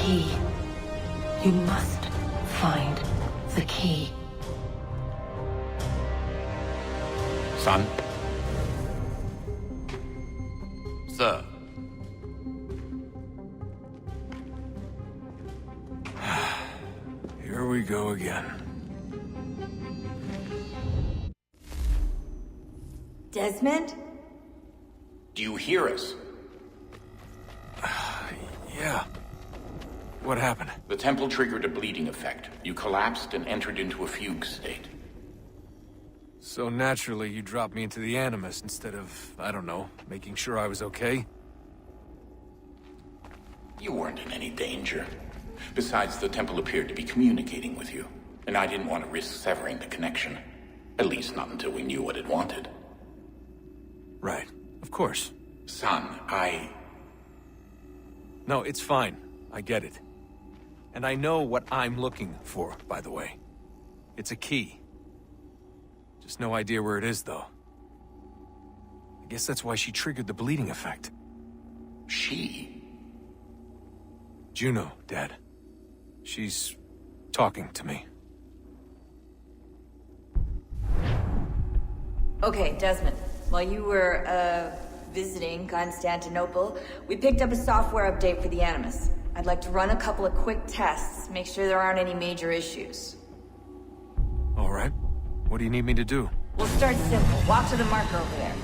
key. You must find the key. Son? Sir? Here we go again. Desmond? Do you hear us? Yeah. What happened? The temple triggered a bleeding effect. You collapsed and entered into a fugue state. So naturally, you dropped me into the Animus instead of, I don't know, making sure I was okay? You weren't in any danger. Besides, the temple appeared to be communicating with you, and I didn't want to risk severing the connection. At least not until we knew what it wanted. Right. Of course. Son, No, it's fine. I get it. And I know what I'm looking for, by the way. It's a key. Just no idea where it is, though. I guess that's why she triggered the bleeding effect. She? Juno, Dad. She's talking to me. Okay, Desmond. While you were, visiting Constantinople, we picked up a software update for the Animus. I'd like to run a couple of quick tests, make sure there aren't any major issues. All right. What do you need me to do? We'll start simple. Walk to the marker over there.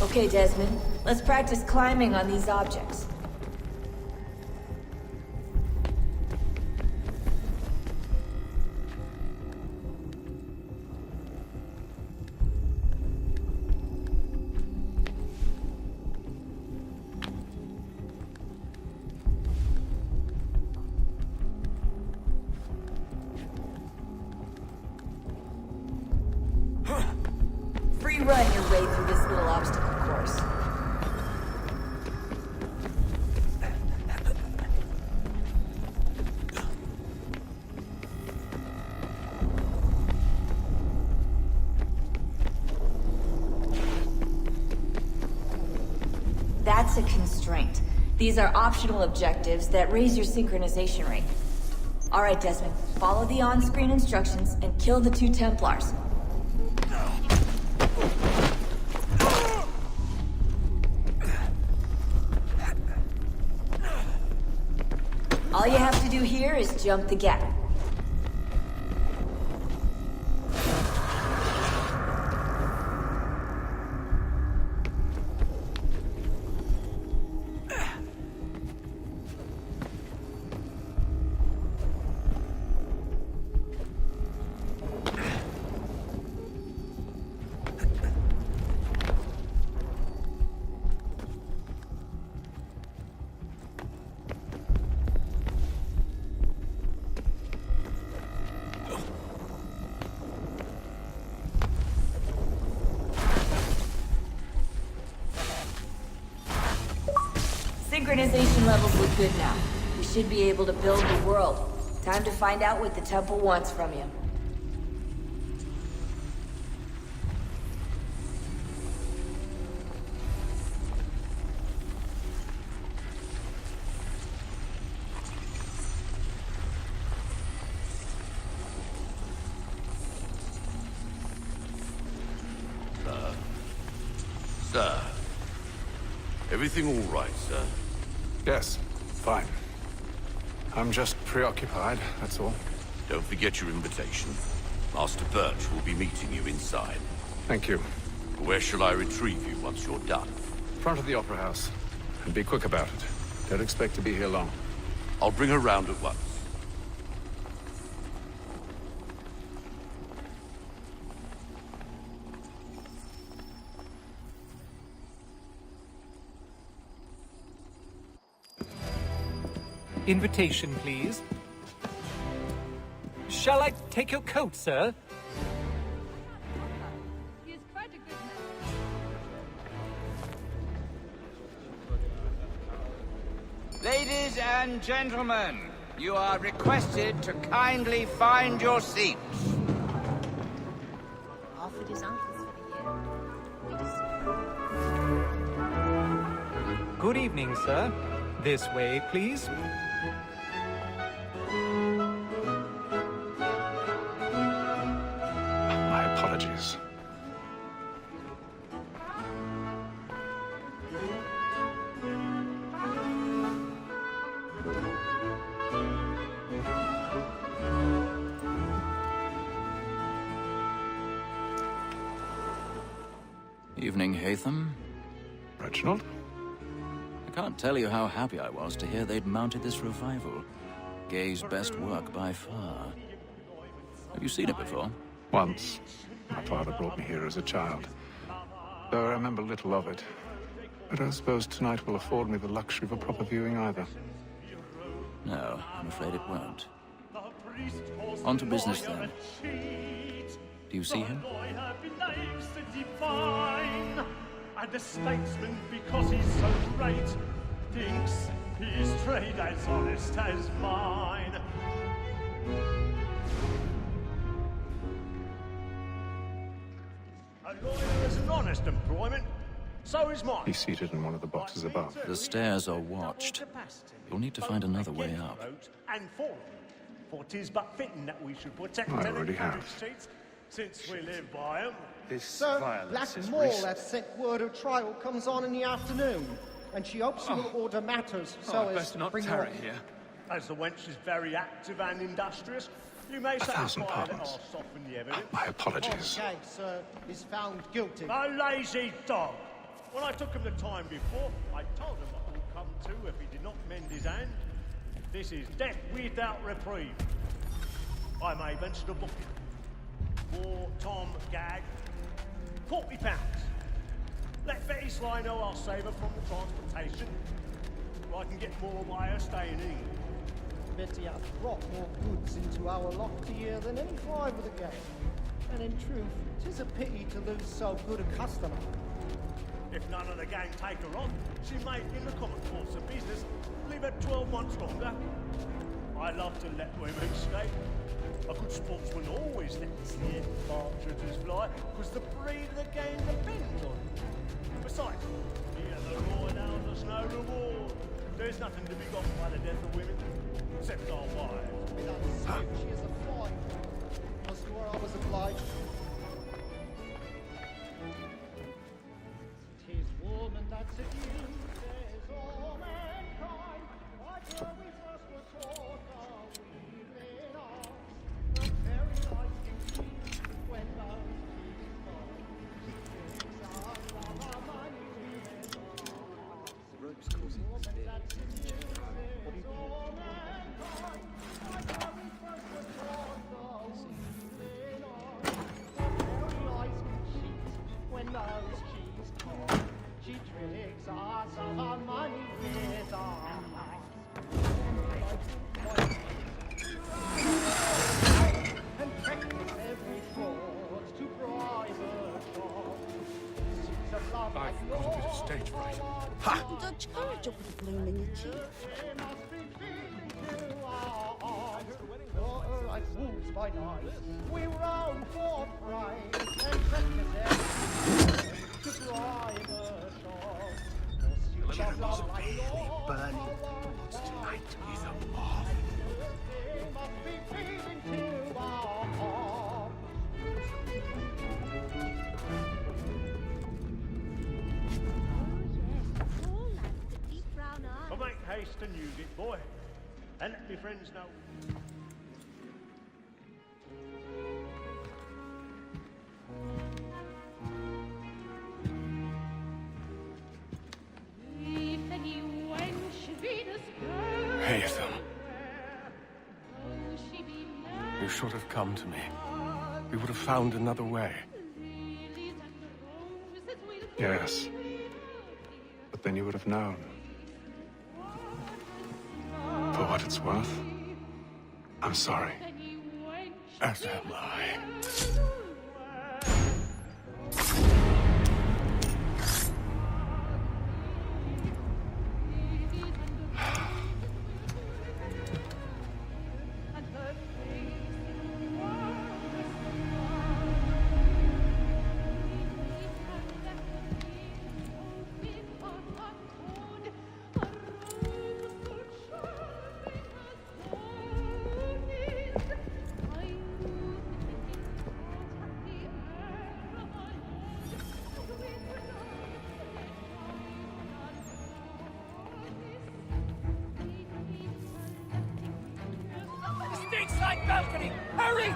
Okay, Desmond. Let's practice climbing on these objects. Free run your way through this little obstacle course. That's a constraint. These are optional objectives that raise your synchronization rate. All right, Desmond. Follow the on-screen instructions and kill the 2 Templars. All you have to do here is jump the gap. Synchronization levels look good now. We should be able to build the world. Time to find out what the temple wants from you. Sir. Everything all right, sir? Yes, fine. I'm just preoccupied, that's all. Don't forget your invitation. Master Birch will be meeting you inside. Thank you. Where shall I retrieve you once you're done? Front of the Opera House. And be quick about it. Don't expect to be here long. I'll bring her round at once. Invitation, please. Shall I take your coat, sir? He is quite a good man. Ladies and gentlemen, you are requested to kindly find your seats. Good evening, sir. This way, please. My apologies. Evening, Hatham. Reginald? I can't tell you how happy I was to hear they'd mounted this revival. Gay's best work by far. Have you seen it before? Once. My father brought me here as a child. Though I remember little of it. I don't suppose tonight will afford me the luxury of a proper viewing either. No, I'm afraid it won't. On to business then. Do you see him? And the statesman, because he's so great, thinks his trade as honest as mine. A lawyer is an honest employment, so is mine. He's seated in one of the boxes above. The stairs are watched. You'll need to find another way up. And for 'tis but fitting that we should protect I and already encourage have. streets, since we live by 'em. Sir, Blackmore have sent word her trial comes on in the afternoon, and she hopes you will order matters so as to bring her. As the wench is very active and industrious, you may thousand satisfy that I'll pardons. soften the evidence. My apologies. Okay, sir, is found guilty. A lazy dog! When I took him the time before, I told him what would come to if he did not mend his hand. This is death without reprieve. I may venture to book him. For Tom Gag, £40. Let Betty Sly know I'll save her from the transportation. Or I can get more by her staying in England. Betty has brought more goods into our lot here than any driver the game. And in truth, 'tis a pity to lose so good a customer. If none of the gang take her on, she may, in the common course of business, leave her 12 months longer. I love to let women escape. A good sportsman always lets the partridges fly, because the breed of the game depends on it. Besides, here the law allows us no reward. There's nothing to be got by the death of women, except our wives. Without saying she is a fine. I swore I was obliged. 'Tis woman that seduces all mankind. Like her we first were taught how we live on. The very life you see when those keys fall. Things are from our money we live on. Rope's causing this Woman that seduces all mankind. Like her we first were taught how we live on. The very life you cheat when those keys fall. She tricks us of our money with our and practice every fraud to bribe her shop. She's a love like I've got a bit of stage fright. Don't charge up with the bloom in your cheek. She must be feeding to our heart. For like wolves by night, we roam for prey and practice every fraud to bribe her shop. She's a love like burning towards tonight is a moth. She must be feeding to our heart. But make haste and use it, boy. And let me friends know. Hatham. You should have come to me. We would have found another way. Yes. But then you would have known. For what it's worth, I'm sorry. As am I. balcony! Hurry!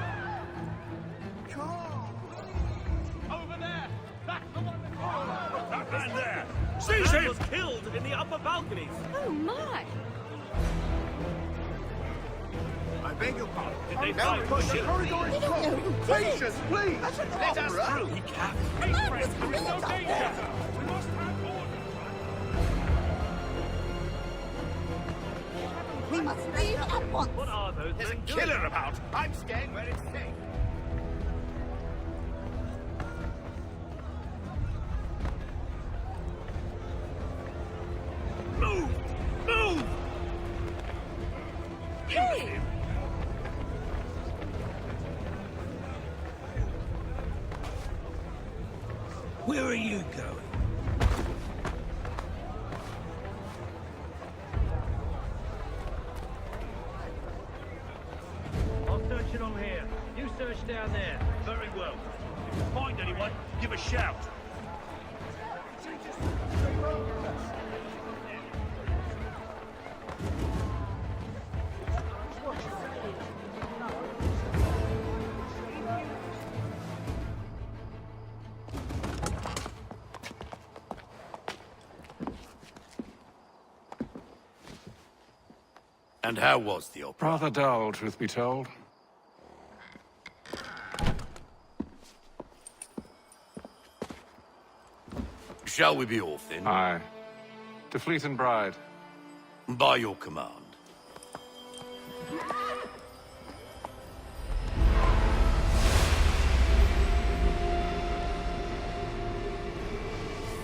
Over there! That's the one that man there! Seize him! Was killed in the upper balconies! Oh my! I beg your pardon. Did they find the ship? Patience, please! Let us through! He can't. Hey, friends, there is no danger! We must have order! We must leave at once. What are those There's a men killer doing? about. I'm staying where it's safe. Move! Move! Hey! Where are you going? I'll search it on here. You search down there. Very well. If you find anyone, give a shout. And how was the opera? Rather dull, truth be told. Shall we be off then? Aye. To Fleet and Bride. By your command.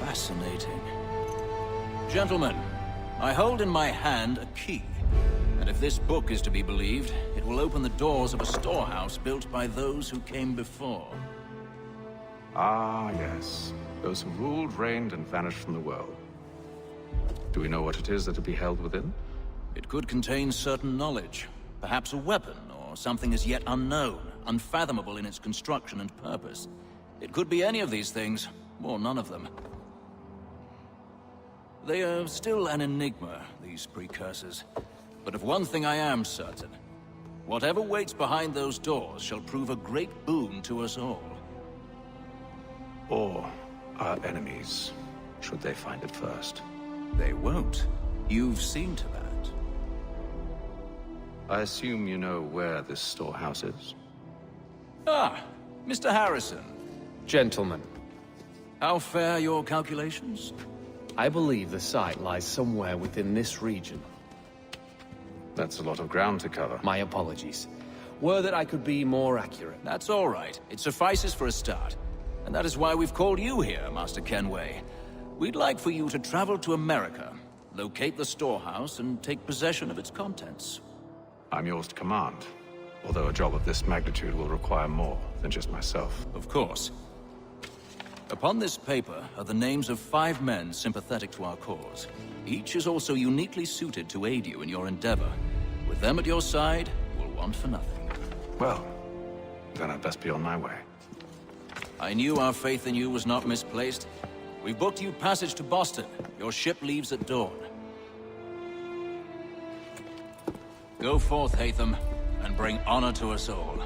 Fascinating. Gentlemen, I hold in my hand a key. And if this book is to be believed, it will open the doors of a storehouse built by those who came before. Ah, yes. Those who ruled, reigned, and vanished from the world. Do we know what it is that will be held within? It could contain certain knowledge. Perhaps a weapon, or something as yet unknown, unfathomable in its construction and purpose. It could be any of these things, or none of them. They are still an enigma, these precursors. But of one thing I am certain. Whatever waits behind those doors shall prove a great boon to us all. Or our enemies, should they find it first. They won't. You've seen to that. I assume you know where this storehouse is? Ah, Mr. Harrison. Gentlemen, How fare your calculations? I believe the site lies somewhere within this region. That's a lot of ground to cover. My apologies. Were that I could be more accurate. That's all right. It suffices for a start. And that is why we've called you here, Master Kenway. We'd like for you to travel to America, locate the storehouse, and take possession of its contents. I'm yours to command, although a job of this magnitude will require more than just myself. Of course. Upon this paper are the names of 5 men sympathetic to our cause. Each is also uniquely suited to aid you in your endeavor. With them at your side, we'll want for nothing. Well, then I'd best be on my way. I knew our faith in you was not misplaced. We've booked you passage to Boston. Your ship leaves at dawn. Go forth, Hatham, and bring honor to us all.